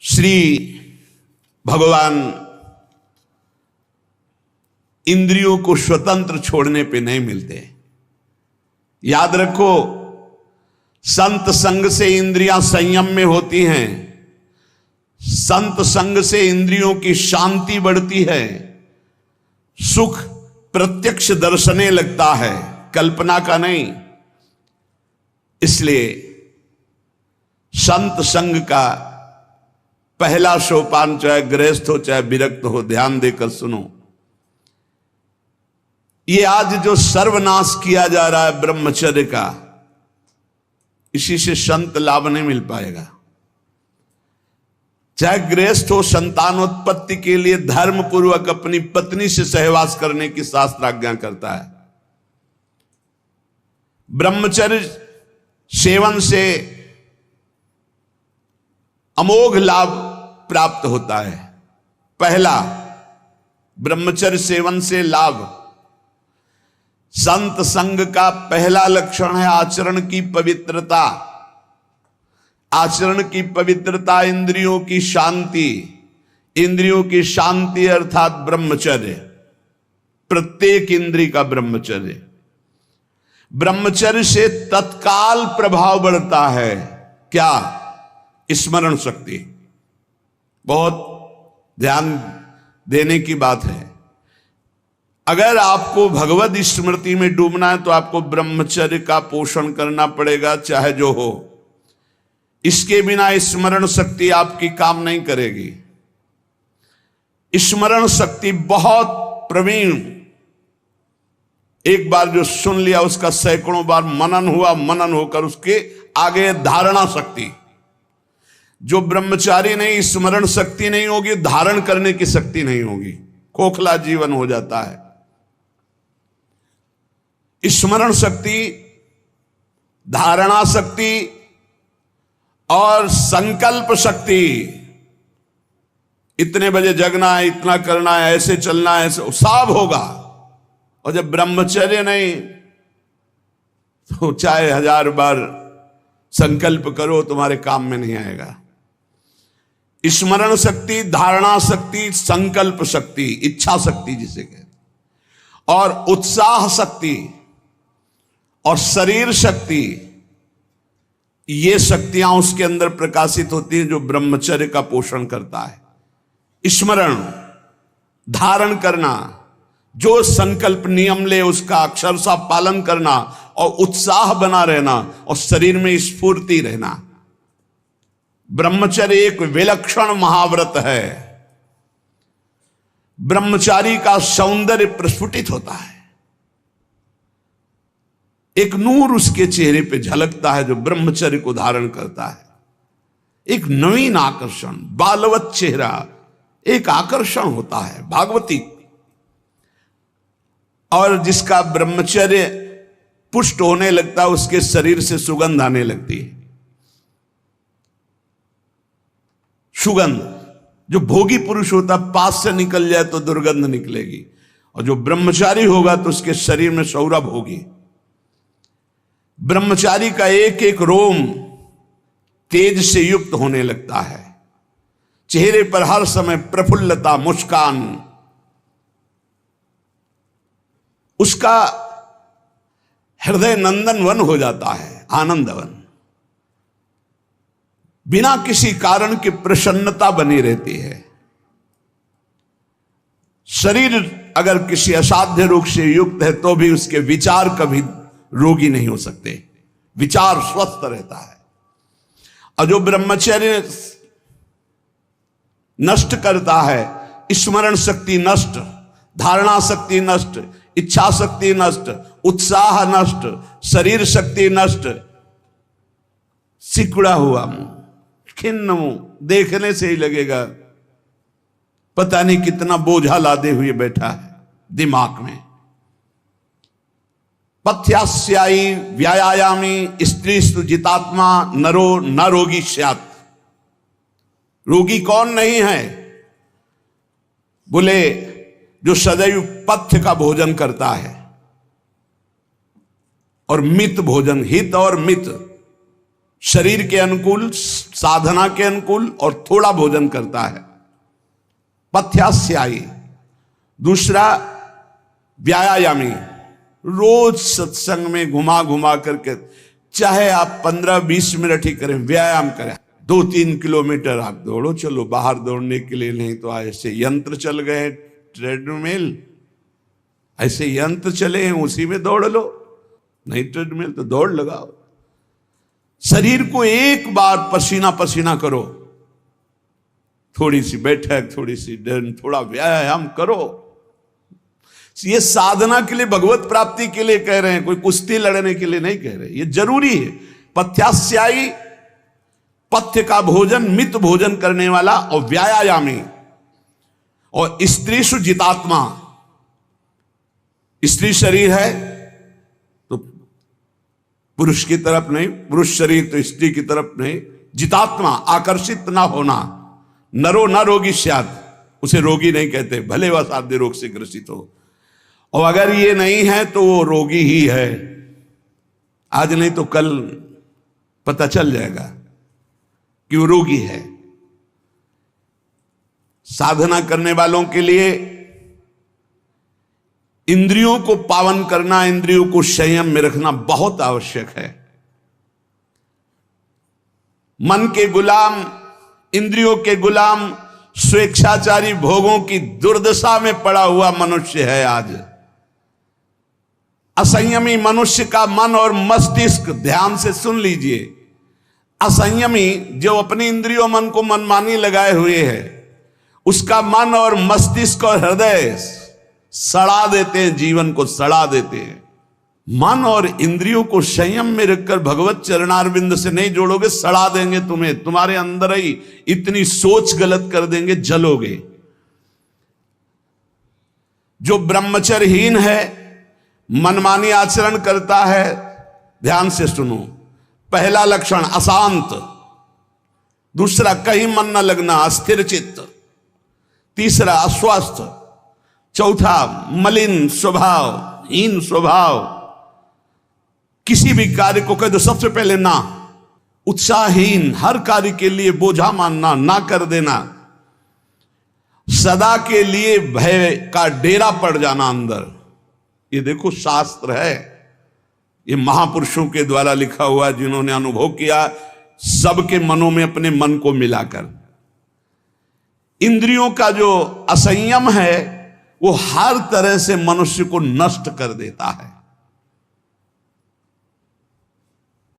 श्री भगवान इंद्रियों को स्वतंत्र छोड़ने पे नहीं मिलते। याद रखो, संत संग से इंद्रियां संयम में होती हैं, संत संग से इंद्रियों की शांति बढ़ती है, सुख प्रत्यक्ष दर्शने लगता है, कल्पना का नहीं। इसलिए संत संग का पहला सोपान, चाहे गृहस्थ हो चाहे विरक्त हो, ध्यान देकर सुनो। ये आज जो सर्वनाश किया जा रहा है ब्रह्मचर्य का, इसी से संत लाभ नहीं मिल पाएगा। चाहे गृहस्थ हो, संतानोत्पत्ति के लिए धर्म पूर्वक अपनी पत्नी से सहवास करने की शास्त्र आज्ञा करता है। ब्रह्मचर्य सेवन से अमोघ लाभ प्राप्त होता है। पहला, ब्रह्मचर्य सेवन से लाभ, संत संग का पहला लक्षण है आचरण की पवित्रता। आचरण की पवित्रता, इंद्रियों की शांति। इंद्रियों की शांति अर्थात ब्रह्मचर्य, प्रत्येक इंद्रिय का ब्रह्मचर्य। ब्रह्मचर्य से तत्काल प्रभाव बढ़ता है। क्या? स्मरण शक्ति। बहुत ध्यान देने की बात है। अगर आपको भगवत स्मृति में डूबना है तो आपको ब्रह्मचर्य का पोषण करना पड़ेगा, चाहे जो हो। इसके बिना स्मरण शक्ति आपकी काम नहीं करेगी। स्मरण शक्ति बहुत प्रवीण, एक बार जो सुन लिया उसका सैकड़ों बार मनन हुआ, मनन होकर उसके आगे धारणा शक्ति। जो ब्रह्मचारी नहीं, स्मरण शक्ति नहीं होगी, धारण करने की शक्ति नहीं होगी, खोखला जीवन हो जाता है। स्मरण शक्ति, धारणा शक्ति और संकल्प शक्ति। इतने बजे जगना है, इतना करना है, ऐसे चलना है, ऐसे सब होगा। और जब ब्रह्मचर्य नहीं तो चाहे 1000 बार संकल्प करो, तुम्हारे काम में नहीं आएगा। स्मरण शक्ति, धारणा शक्ति, संकल्प शक्ति, इच्छा शक्ति जिसे कहते, और उत्साह शक्ति और शरीर शक्ति, ये शक्तियां उसके अंदर प्रकाशित होती हैं जो ब्रह्मचर्य का पोषण करता है। स्मरण, धारण करना, जो संकल्प नियम ले उसका अक्षरशः पालन करना, और उत्साह बना रहना, और शरीर में स्फूर्ति रहना। ब्रह्मचर्य एक विलक्षण महाव्रत है। ब्रह्मचारी का सौंदर्य प्रस्फुटित होता है। एक नूर उसके चेहरे पे झलकता है जो ब्रह्मचर्य को धारण करता है। एक नवीन आकर्षण, बालवत चेहरा, एक आकर्षण होता है, भागवती। और जिसका ब्रह्मचर्य पुष्ट होने लगता है, उसके शरीर से सुगंध आने लगती है। सुगंध, जो भोगी पुरुष होता पास से निकल जाए तो दुर्गंध निकलेगी, और जो ब्रह्मचारी होगा तो उसके शरीर में सौरभ होगी। ब्रह्मचारी का एक एक रोम तेज से युक्त होने लगता है। चेहरे पर हर समय प्रफुल्लता, मुस्कान, उसका हृदय नंदन वन हो जाता है, आनंदवन। बिना किसी कारण की प्रसन्नता बनी रहती है। शरीर अगर किसी असाध्य रोग से युक्त है तो भी उसके विचार कभी रोगी नहीं हो सकते, विचार स्वस्थ रहता है। और जो ब्रह्मचर्य नष्ट करता है, स्मरण शक्ति नष्ट, धारणा शक्ति नष्ट, इच्छा शक्ति नष्ट, उत्साह नष्ट, शरीर शक्ति नष्ट, सिकुड़ा हुआ मुंह, खिन्न मुंह, देखने से ही लगेगा पता नहीं कितना बोझा लादे हुए बैठा है दिमाग में। पथ्यास्यायी व्यायामी स्त्रीस्तु जितात्मा नरो न रोगी स्यात्। रोगी कौन नहीं है? बोले जो सदैव पथ्य का भोजन करता है और मित भोजन, हित और मित, शरीर के अनुकूल, साधना के अनुकूल, और थोड़ा भोजन करता है, पथ्यास्यायी। दूसरा व्यायामी, रोज सत्संग में घुमा घुमा करके, चाहे आप 15-20 मिनट ही करें, व्यायाम करें। 2-3 किलोमीटर आप दौड़ो, चलो बाहर दौड़ने के लिए, नहीं तो ऐसे यंत्र चल गए, ट्रेडमिल, ऐसे यंत्र चले हैं, उसी में दौड़ लो। नहीं ट्रेडमिल तो दौड़ लगाओ। शरीर को एक बार पसीना पसीना करो, थोड़ी सी बैठक, थोड़ी सी डर, थोड़ा व्यायाम करो। ये साधना के लिए, भगवत प्राप्ति के लिए कह रहे हैं, कोई कुश्ती लड़ने के लिए नहीं कह रहे। ये जरूरी है। पथ्यास्यायी, पथ्य का भोजन, मित भोजन करने वाला, और व्यायामी। और स्त्रीषु जितात्मा, स्त्री शरीर है तो पुरुष की तरफ नहीं, पुरुष शरीर तो स्त्री की तरफ नहीं। जितात्मा, आकर्षित ना होना। नरो न रोगी स्यात्, उसे रोगी नहीं कहते, भले वह साध्य रोग से ग्रसित हो। और अगर ये नहीं है तो वो रोगी ही है। आज नहीं तो कल पता चल जाएगा कि वो रोगी है। साधना करने वालों के लिए इंद्रियों को पावन करना, इंद्रियों को संयम में रखना बहुत आवश्यक है। मन के गुलाम, इंद्रियों के गुलाम, स्वेच्छाचारी भोगों की दुर्दशा में पड़ा हुआ मनुष्य है आज। असंयमी मनुष्य का मन और मस्तिष्क, ध्यान से सुन लीजिए, असंयमी जो अपनी इंद्रियों मन को मनमानी लगाए हुए है, उसका मन और मस्तिष्क और हृदय सड़ा देते हैं, जीवन को सड़ा देते हैं। मन और इंद्रियों को संयम में रखकर भगवत चरणारविंद से नहीं जोड़ोगे, सड़ा देंगे तुम्हें। तुम्हारे अंदर ही इतनी सोच गलत कर देंगे, जलोगे। जो ब्रह्मचर्यहीन है, मनमानी आचरण करता है, ध्यान से सुनो। पहला लक्षण अशांत, दूसरा कहीं मन न लगना, अस्थिर चित्त, तीसरा अस्वस्थ, चौथा मलिन स्वभाव, हीन स्वभाव। किसी भी कार्य को कह दो सबसे पहले ना, उत्साहहीन, हर कार्य के लिए बोझा मानना, ना कर देना, सदा के लिए भय का डेरा पड़ जाना अंदर। ये देखो शास्त्र है, ये महापुरुषों के द्वारा लिखा हुआ, जिन्होंने अनुभव किया सबके मनों में अपने मन को मिलाकर। इंद्रियों का जो असंयम है वो हर तरह से मनुष्य को नष्ट कर देता है।